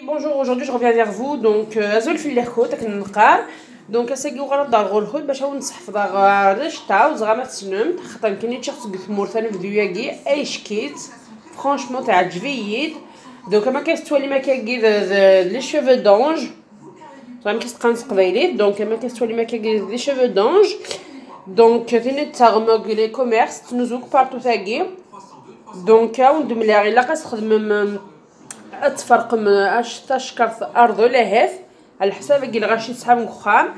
Bonjour, aujourd'hui je reviens vers vous. Donc, azul في الخوت كنقار دونك اساكي وغلط دار الخوت باش نصحفظ رشتا وزغامات سنم خاطر كاين شخص قثمور ثاني فيديوغي اي شكيت فرانشمون تاع جفيد دونك ما كاستوالي ما كاكي لي شوفو دونج زعما كيستقنص قبايلي دونك ما كاستوالي ما كاكي لي شوفو دونج دونك ثاني تاغموغ لي كوميرس تنوزوك بارتو ثاكي دونك وندملي الا كتخدم تفرقم اش تشكر في ارض لهف على حساب كي غاشي صحاب مخام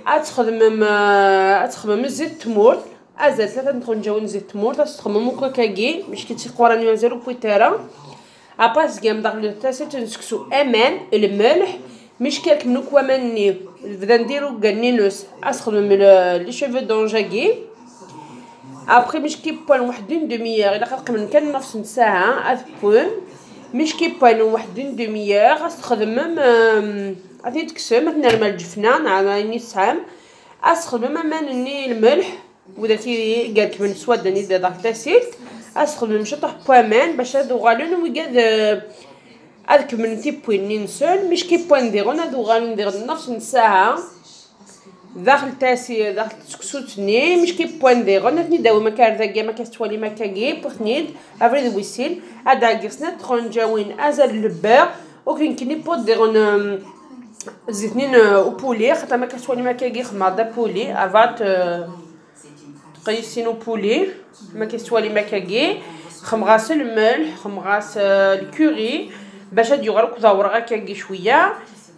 اتخدم زيت تمور ازال 3 نخرجون زيت تمور تخدم موكا كاكي باش كيتي قرانيو 0.1 اباس كام داخل التاسع تنسكسو امان الملح مش كاك منو كوامني بدا نديرو كانينوس استخدم لي شوفو دونجاكي ابري مش كيبان واحد دميير الا كنقم كان نفس ساعه افبون مش كيبان واحد دميير استخدم غادي تكسم نرمى الجفنه نعاني سام استخدم مانني الملح وداتي قالك من سواد ني داك تاسيت استخدم شطح بوامان باش هادو غالون ويقاد هذاك من تيبوين نسول مش كيبان ديرون هادو غالون ندير نفس ساعه داخل تاسي داخل تسكسوتني مش كيبان ديرون نتني داو ما كارذاكيا ما كاستوالي ما كاكي بوخنيد افري دويسيل هذا قصنا تخونجاوين ازال البر وكاين كيني بود ديرون زيتنين او بولي خاطر ما كاستوالي ما كاكي خمار دا بولي افات قيسينو بولي ما كاستوالي ما كاكي خمغاس الملح خمغاس الكوري باش هاد يغرق ضورغا كاكي شويه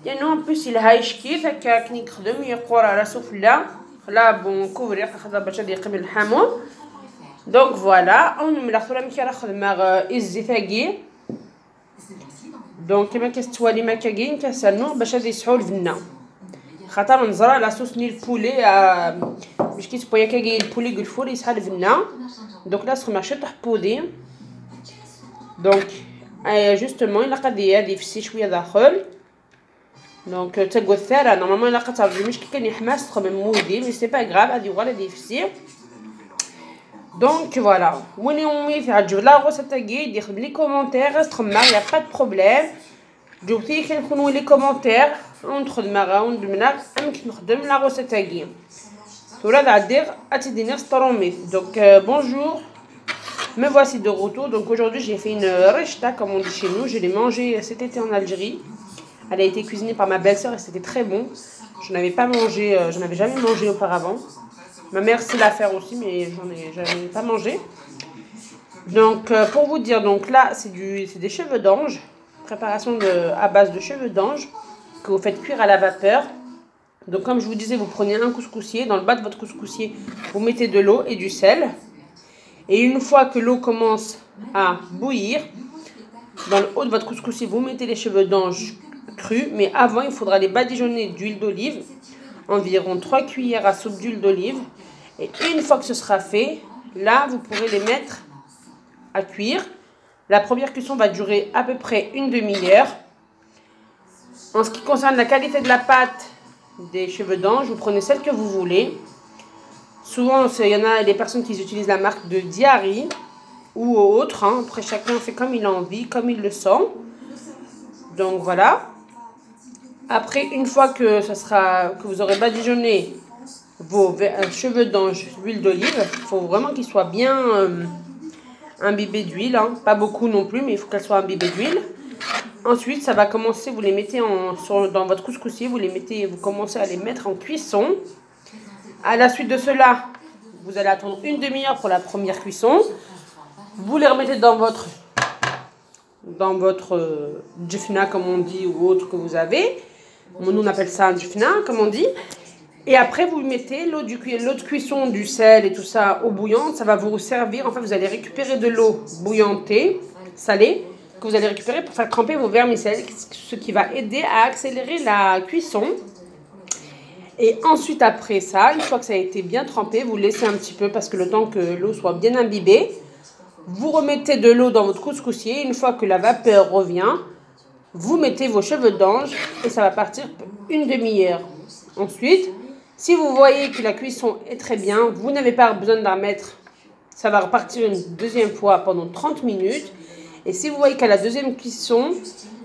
لانه ان بليس الى هايش كيف هكا كني نخدم يقور راسو فلا لا بون كوفري خاطر باش هادي يقبل الحامون دونك فوالا اون من الاخر ملي كنخدم الزيتاكي دونك كما كتوالي ما كاين كنسنو باش هادي يسحو الفنه خاطر نزرع لا صوص ني البولي باش كيتبويا كاكي البولي قلفول يسحل الفنه دونك لا سخما شطح بودي دونك جوستومون الا قضيه هادي فسي شويه داخل دونك تاكو الثاره نورمالمون الا قطعت مش كاين حماس تخدم مودي مي سي با غراف هادي ولا دي فسي دونك فوالا وين امي تعجب لا غوسه تاعي دير لي كومونتير استخدم يا با بروبليم جوتي كنكونوا لي كومونتير ندخل راوند منك يمكن نخدم لا غوسه تاعي ولا غادير اتديني ستروميث دونك bonjour me voici de retour donc aujourd'hui j'ai fait une rechta comme on dit chez nous je l'ai mangé cet été en Algérie. Elle a été cuisinée par ma belle-sœur et c'était très bon. Je n'avais pas mangé, je n'avais jamais mangé auparavant. Ma mère sait la faire aussi, mais j'en ai jamais pas mangé. Donc pour vous dire, donc là c'est des cheveux d'ange, préparation à base de cheveux d'ange que vous faites cuire à la vapeur. Donc comme je vous disais, vous prenez un couscoussier, dans le bas de votre couscoussier, vous mettez de l'eau et du sel. Et une fois que l'eau commence à bouillir, dans le haut de votre couscoussier, vous mettez les cheveux d'ange crus, mais avant il faudra les badigeonner d'huile d'olive, environ 3 cuillères à soupe d'huile d'olive. Et une fois que ce sera fait, là vous pourrez les mettre à cuire. La première cuisson va durer à peu près une demi-heure. En ce qui concerne la qualité de la pâte des cheveux d'ange, vous prenez celle que vous voulez. Souvent il y en a des personnes qui utilisent la marque de Diary ou autre, hein. Après chacun fait comme il a envie, comme il le sent. Donc voilà. Après, une fois que vous aurez badigeonné vos cheveux d'ange d'huile d'olive, il faut vraiment qu'ils soient bien imbibés d'huile, hein. Pas beaucoup non plus, mais il faut qu'elles soient imbibées d'huile. Ensuite, ça va commencer, vous les mettez dans votre couscoussier, vous commencez à les mettre en cuisson. À la suite de cela, vous allez attendre une demi-heure pour la première cuisson. Vous les remettez dans votre djifna comme on dit ou autre que vous avez. Nous on appelle ça un djifna comme on dit. Et après vous mettez l'eau de cuisson, du sel et tout ça eau bouillante. Ça va vous servir. En fait vous allez récupérer de l'eau bouillantée, salée, que vous allez récupérer pour faire tremper vos vermicelles, ce qui va aider à accélérer la cuisson. Et ensuite après ça, une fois que ça a été bien trempé, vous laissez un petit peu parce que le temps que l'eau soit bien imbibée. Vous remettez de l'eau dans votre couscoussier. Une fois que la vapeur revient, vous mettez vos cheveux d'ange et ça va partir une demi-heure. Ensuite, si vous voyez que la cuisson est très bien, vous n'avez pas besoin de la mettre. Ça va repartir une deuxième fois pendant 30 minutes. Et si vous voyez qu'à la deuxième cuisson,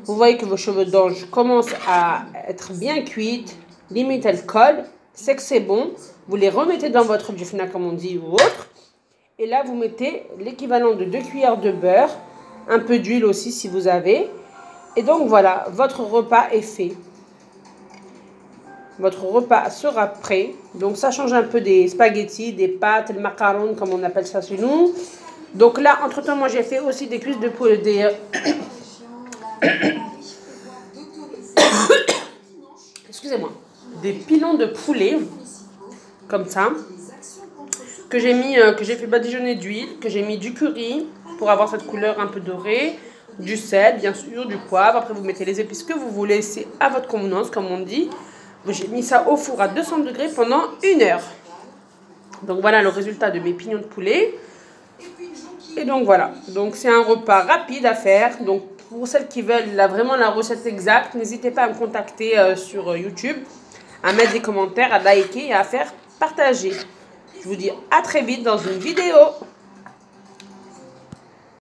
Vous voyez que vos cheveux d'ange commencent à être bien cuites, limite elles collent, c'est que c'est bon. Vous les remettez dans votre djifna comme on dit ou autre. Et là vous mettez l'équivalent de 2 cuillères de beurre, un peu d'huile aussi si vous avez. Et donc voilà, votre repas est fait. Votre repas sera prêt. Donc ça change un peu des spaghettis, des pâtes, le macaron comme on appelle ça chez nous. Donc là, entre-temps, moi j'ai fait aussi des cuisses de poulet, excusez-moi, des pilons de poulet, comme ça, que j'ai fait badigeonner d'huile, que j'ai mis du curry pour avoir cette couleur un peu dorée, du sel, bien sûr, du poivre. Après, vous mettez les épices que vous voulez, c'est à votre convenance, comme on dit. J'ai mis ça au four à 200 degrés pendant 1 heure. Donc voilà le résultat de mes pignons de poulet. Et donc voilà, donc c'est un repas rapide à faire. Donc pour celles qui veulent vraiment la recette exacte, n'hésitez pas à me contacter sur YouTube, à mettre des commentaires, à liker et à faire partager. Je vous dis à très vite dans une vidéo.